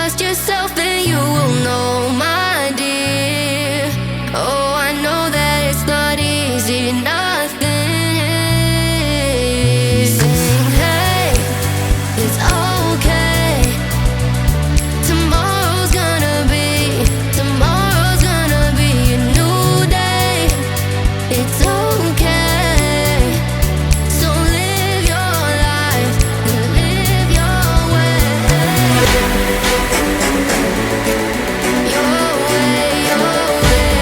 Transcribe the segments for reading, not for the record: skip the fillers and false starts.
trust yourself and you will know, my dear. Oh, I know that it's not easy, nothing is. Sing, hey, it's okay. Tomorrow's gonna be a new day. It's okay. So live your life and live your way. Your way, your way.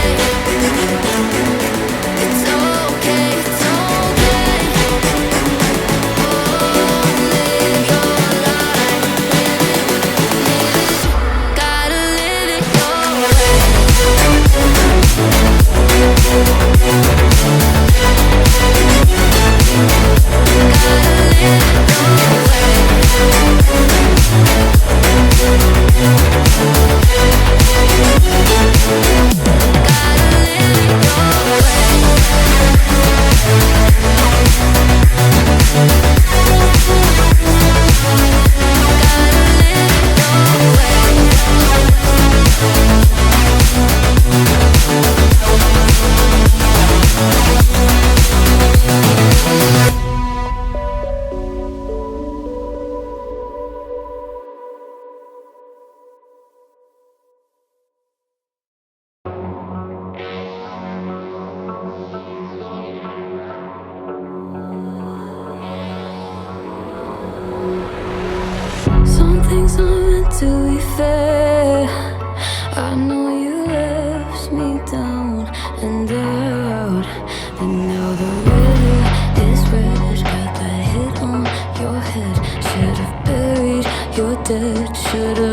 It's okay, it's okay. Oh, live your life. Gotta live it your way. Some things aren't meant to be fair. I know you left me down and out, and now the river is red. Got that hit on your head. Should have buried your dead